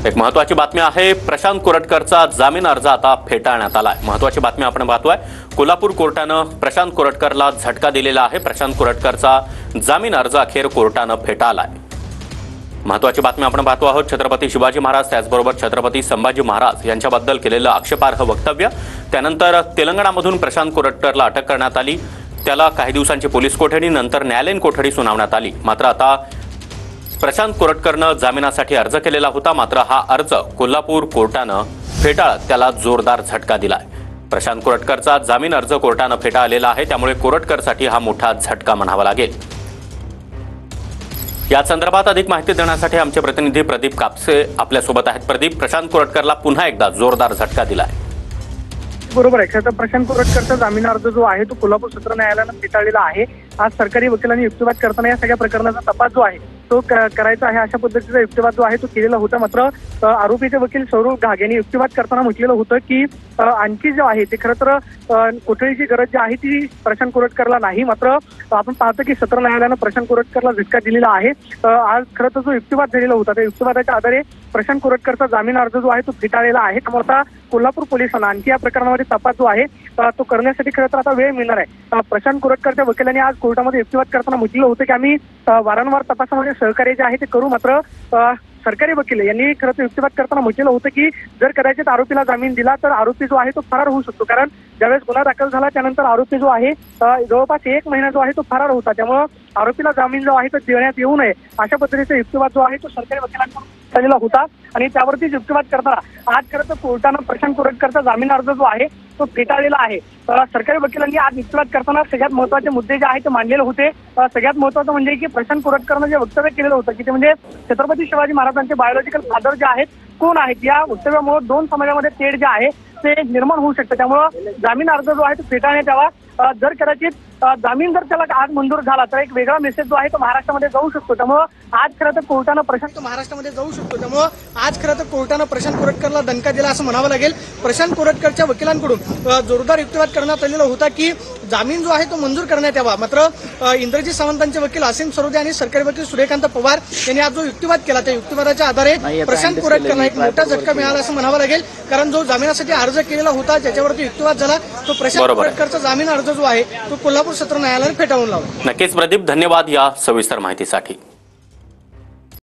एक महत्त्वाची बातमी आहे, प्रशांत कोरटकरचा जामीन अर्ज आता फेटाळण्यात आलाय। महत्त्वाची बातमी आपण पाहतोय, कोल्हापूर कोर्टानं प्रशांत कोरटकरला झटका दिलेला आहे। प्रशांत कोरटकरचा जामीन अर्ज अखेर कोर्टानं फेटाळलाय। महत्त्वाची बातमी आपण पाहतो आहोत, छत्रपती शिवाजी महाराज त्याचबरोबर छत्रपती संभाजी महाराज यांच्याबद्दल केलेलं आक्षेपार्ह वक्तव्य, त्यानंतर तेलंगणामधून प्रशांत कोरटकरला अटक करण्यात आली। त्याला काही दिवसांची पोलीस कोठडी नंतर न्यायालयीन कोठडी सुनावण्यात आली। मात्र आता प्रशांत कोरटकरनं जामिनासाठी अर्ज केलेला होता, मात्र हा अर्ज कोल्हापूर कोर्टानं फेटाळत त्याला जोरदार झटका दिलाय। प्रशांत कोरटकरचा जामीन अर्ज कोर्टानं फेटाळलेला आहे, त्यामुळे कोरटकरसाठी हा मोठा झटका म्हणावा लागेल। या संदर्भात अधिक माहिती देण्यासाठी आमचे प्रतिनिधी प्रदीप कापसे आपल्यासोबत आहेत। प्रदीप, प्रशांत कोरटकरला पुन्हा एकदा जोरदार झटका दिलाय। बरोबर आहे, तर प्रशांत कोरटकरचा जामीन अर्ज जो आहे तो कोल्हापूर सत्र न्यायालयानं फेटाळलेला आहे। आज सरकारी वकिलांनी युक्तिवाद करताना या सगळ्या प्रकरणाचा तपास जो आहे तो करायचा आहे अशा पद्धतीचा युक्तिवाद जो आहे तो केलेला होता। मात्र आरोपीचे वकील सौरभ घाग यांनी युक्तिवाद करताना म्हटलेलं होतं की आणखी जे आहे ते खरं तर कोठडीची गरज जी आहे ती प्रशांत कोरटकरला नाही। मात्र आपण पाहतो की सत्र न्यायालयानं प्रशांत कोरटकरला झटका दिलेला आहे। आज खरं तर जो युक्तिवाद झालेला होता त्या युक्तिवादाच्या आधारे प्रशांत कोरटकरचा जामीन अर्ज जो आहे तो फेटाळलेला आहे। त्यामुळे आता कोल्हापूर पोलिसांना आणखी या प्रकरणामध्ये तपास जो आहे तो करण्यासाठी खरं तर आता वेळ मिळणार आहे। प्रशांत कोरटकरच्या वकिलांनी आज कोर्टामध्ये युक्तिवाद करताना म्हटलं होतं की आम्ही वारंवार तपासामध्ये सहकार्य जे आहे ते करू। मात्र सरकारी वकील यांनी खरं तर युक्तिवाद करताना म्हटलेलं होतं की जर कदाचित आरोपीला जामीन दिला तर आरोपी जो आहे तो फरार होऊ शकतो, कारण ज्यावेळेस गुन्हा दाखल झाला त्यानंतर आरोपी जो आहे जवळपास 1 महिना जो आहे तो फरार होता। त्यामुळे आरोपीला जामीन जो आहे तो देण्यात येऊ नये अशा पद्धतीचा युक्तिवाद जो आहे तो सरकारी वकिलांकडून झालेला होता आणि त्यावरतीच युक्तिवाद करताना आज खरं तर कोर्टानं प्रशांत कोरटकरचा जामीन अर्ज जो आहे तो फेटाळलेला आहे। सरकारी वकिलांनी आज युक्तिवाद करताना सगळ्यात महत्त्वाचे मुद्दे जे आहेत ते मांडलेले होते। सगळ्यात महत्त्वाचं म्हणजे की प्रशांत कोरटकरनं जे वक्तव्य केलेलं होतं की ते म्हणजे छत्रपती शिवाजी महाराजांचे बायोलॉजिकल फादर जे आहेत कोण आहेत, या वक्तव्यामुळे 2 समाजामध्ये तेढ जे आहे ते निर्माण होऊ शकतं। त्यामुळं जामीन अर्ज जो आहे तो फेटाळण्यात यावा। जर कदाचित जामीन जर त्याला आज मंजूर झाला तर एक वेगळा मेसेज जो आहे तो महाराष्ट्रामध्ये जाऊ शकतो। त्यामुळं आज खरं तर कोर्टानं प्रशांत महाराष्ट्रामध्ये जाऊ शकतो। त्यामुळं आज खरं तर कोर्टानं प्रशांत कोरटकरला दणका दिला असं म्हणावं लागेल। प्रशांत कोरटकरच्या वकिलांकडून जोरदार युक्तिवाद करण्यात आलेला होता की जामीन जो आहे तो मंजूर करण्यात यावा। मात्र इंद्रजीत सावंतांचे वकील असीम सरोदे आणि सरकारी वकील सूर्यकांत पवार यांनी आज जो युक्तिवाद केला त्या युक्तिवादाच्या आधारे प्रशांत कोरटकरला एक मोठा झटका मिळाला असं म्हणावं लागेल, कारण जो जामिनासाठी अर्ज केलेला होता ज्याच्यावरती युक्तिवाद झाला तो प्रशांत कोरटकरचा जामीन अर्ज जो आहे तो कोल्हापूर सत्र न्यायालयाने फेटाळून लावला। नक्कीच प्रदीप, धन्यवाद या सविस्तर माहितीसाठी।